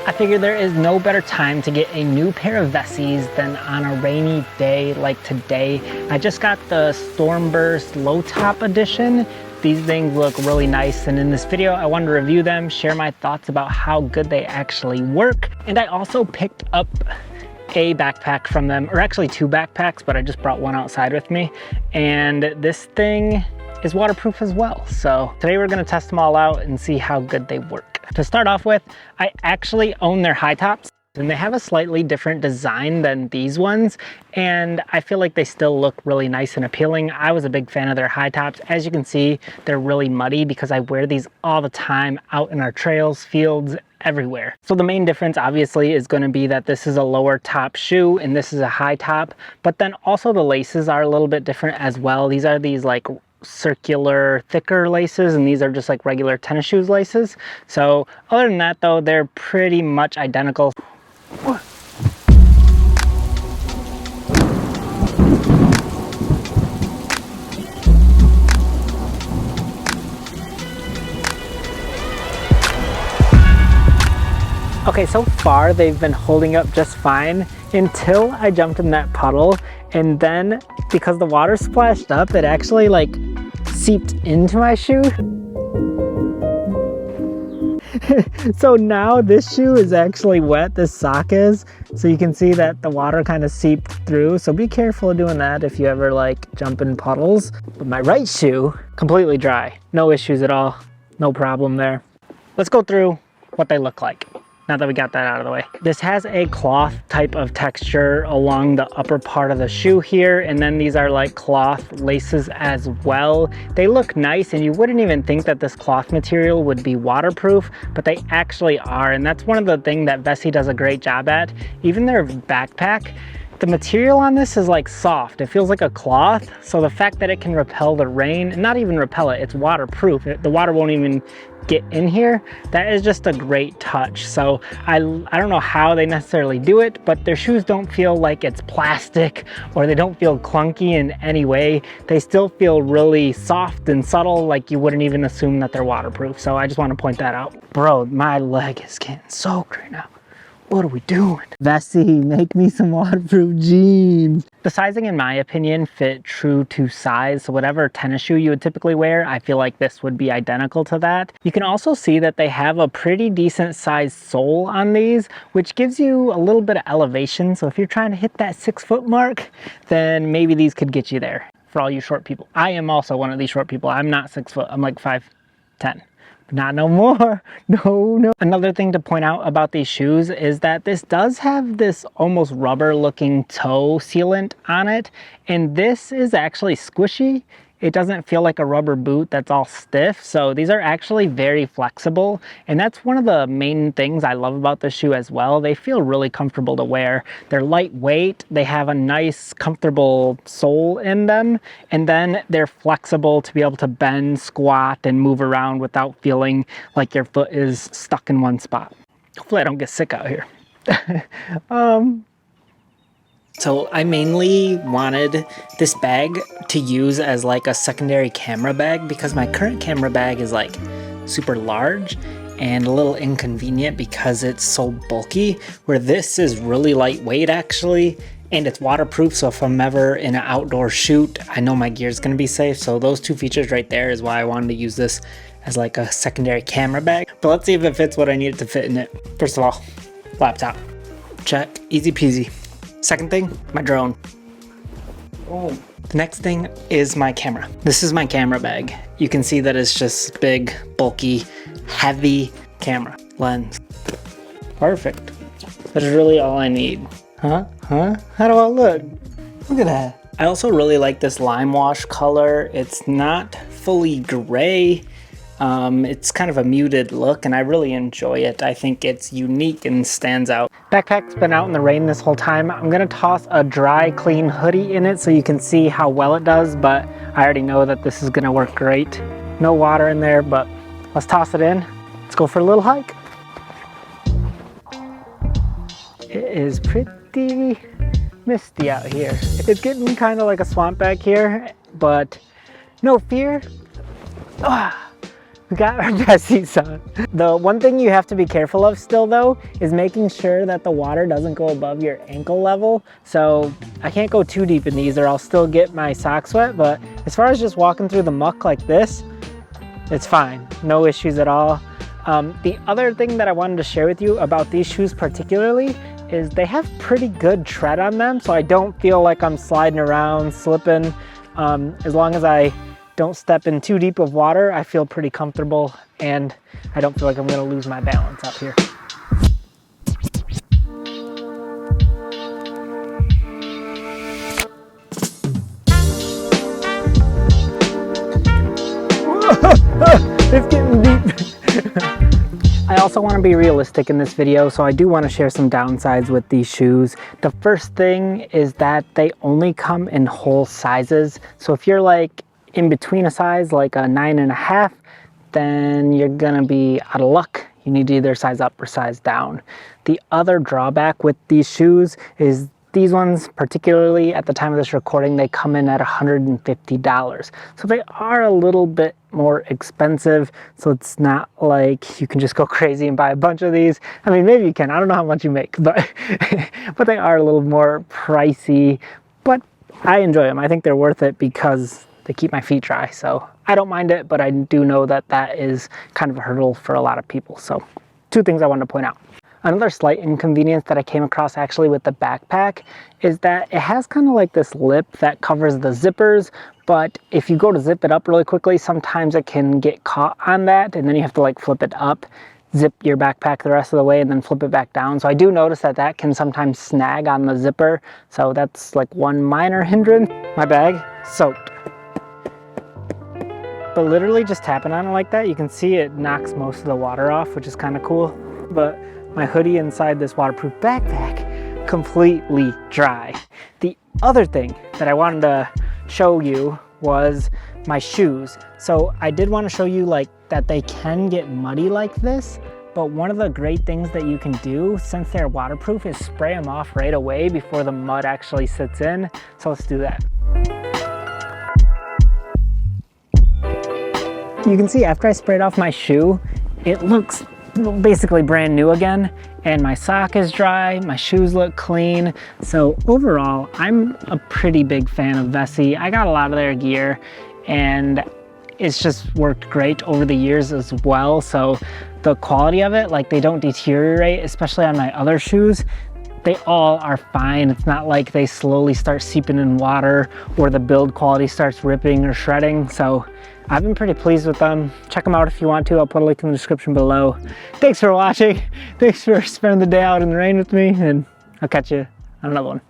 I figure there is no better time to get a new pair of Vessis than on a rainy day like today. I just got the Stormburst Low-top Edition. These things look really nice, and in this video I wanted to review them, share my thoughts about how good they actually work. And I also picked up a backpack from them, or actually two backpacks, but I just brought one outside with me. And this thing is waterproof as well. So today we're gonna test them all out and see how good they work. To start off with, I actually own their high tops, and they have a slightly different design than these ones, and I feel like they still look really nice and appealing. I was a big fan of their high tops. As you can see, they're really muddy because I wear these all the time out in our trails, fields, everywhere. So the main difference obviously is going to be that this is a lower top shoe and this is a high top, but then also the laces are a little bit different as well. These are these like circular thicker laces, and these are just like regular tennis shoes laces. So other than that though, they're pretty much identical. Okay, so far they've been holding up just fine until I jumped in that puddle, and then because the water splashed up, it actually like seeped into my shoe. So now this shoe is actually wet, this sock is, so you can see that the water kind of seeped through. So be careful doing that if you ever like jump in puddles. But my right shoe, completely dry, no issues at all, no problem there. Let's go through what they look like now that we got that out of the way. This has a cloth type of texture along the upper part of the shoe here, and then these are like cloth laces as well. They look nice, and you wouldn't even think that this cloth material would be waterproof, but they actually are, and that's one of the things that Vessi does a great job at. Even their backpack, the material on this is like soft. It feels like a cloth, so the fact that it can repel the rain, not even repel it, it's waterproof. The water won't even get in here. That is just a great touch. So I don't know how they necessarily do it, but their shoes don't feel like it's plastic, or they don't feel clunky in any way. They still feel really soft and subtle, like you wouldn't even assume that they're waterproof. So I just want to point that out. Bro, my leg is getting soaked right now. What are we doing? Vessi, make me some waterproof jeans. The sizing, in my opinion, fit true to size. So whatever tennis shoe you would typically wear, I feel like this would be identical to that. You can also see that they have a pretty decent sized sole on these, which gives you a little bit of elevation. So if you're trying to hit that 6 foot mark, then maybe these could get you there for all you short people. I am also one of these short people. I'm not 6 foot, I'm like 5'10". Not no more. No. Another thing to point out about these shoes is that this does have this almost rubber looking toe sealant on it, and this is actually squishy. It doesn't feel like a rubber boot that's all stiff. So these are actually very flexible, and that's one of the main things I love about this shoe as well. They feel really comfortable to wear. They're lightweight, they have a nice comfortable sole in them, and then they're flexible to be able to bend, squat, and move around without feeling like your foot is stuck in one spot. Hopefully I don't get sick out here. So I mainly wanted this bag to use as like a secondary camera bag, because my current camera bag is like super large and a little inconvenient because it's so bulky, where this is really lightweight actually, and it's waterproof. So if I'm ever in an outdoor shoot, I know my gear is going to be safe. So those two features right there is why I wanted to use this as like a secondary camera bag. But let's see if it fits what I need it to fit in it. First of all, laptop. Check, easy peasy. Second thing, my drone. Oh. The next thing is my camera. This is my camera bag. You can see that it's just big, bulky, heavy camera. Lens. Perfect. That's really all I need. Huh? How do I look? Look at that. I also really like this lime wash color. It's not fully gray. It's kind of a muted look, and I really enjoy it. I think it's unique and stands out. Backpack's been out in the rain this whole time. I'm gonna toss a dry, clean hoodie in it so you can see how well it does, but I already know that this is gonna work great. No water in there, but let's toss it in. Let's go for a little hike. It is pretty misty out here. It's getting kind of like a swamp back here, but no fear. We got our Vessi's on. The one thing you have to be careful of still though is making sure that the water doesn't go above your ankle level. So I can't go too deep in these or I'll still get my socks wet, but as far as just walking through the muck like this, it's fine, no issues at all. The other thing that I wanted to share with you about these shoes particularly is they have pretty good tread on them, so I don't feel like I'm sliding around, slipping. As long as I don't step in too deep of water, I feel pretty comfortable and I don't feel like I'm gonna lose my balance out here. It's getting deep. I also want to be realistic in this video, so I do want to share some downsides with these shoes. The first thing is that they only come in whole sizes. So if you're like in between a size, like a 9.5, then you're gonna be out of luck. You need to either size up or size down. The other drawback with these shoes is these ones, particularly at the time of this recording, they come in at $150. So they are a little bit more expensive. So it's not like you can just go crazy and buy a bunch of these. I mean, maybe you can, I don't know how much you make, but, but they are a little more pricey, but I enjoy them. I think they're worth it because they keep my feet dry. So I don't mind it, but I do know that that is kind of a hurdle for a lot of people. So two things I wanted to point out. Another slight inconvenience that I came across actually with the backpack is that it has kind of like this lip that covers the zippers, but if you go to zip it up really quickly, sometimes it can get caught on that and then you have to like flip it up, zip your backpack the rest of the way and then flip it back down. So I do notice that that can sometimes snag on the zipper. So that's like one minor hindrance. My bag soaked. But literally just tapping on it like that, you can see it knocks most of the water off, which is kind of cool. But my hoodie inside this waterproof backpack, completely dry. The other thing that I wanted to show you was my shoes. So I did want to show you like that they can get muddy like this, but one of the great things that you can do since they're waterproof is spray them off right away before the mud actually sits in. So let's do that. You can see after I sprayed off my shoe, it looks basically brand new again, and my sock is dry, my shoes look clean. So overall, I'm a pretty big fan of Vessi. I got a lot of their gear and it's just worked great over the years as well. So the quality of it, like they don't deteriorate, especially on my other shoes. They all are fine. It's not like they slowly start seeping in water or the build quality starts ripping or shredding. So I've been pretty pleased with them. Check them out if you want to. I'll put a link in the description below. Thanks for watching. Thanks for spending the day out in the rain with me, and I'll catch you on another one.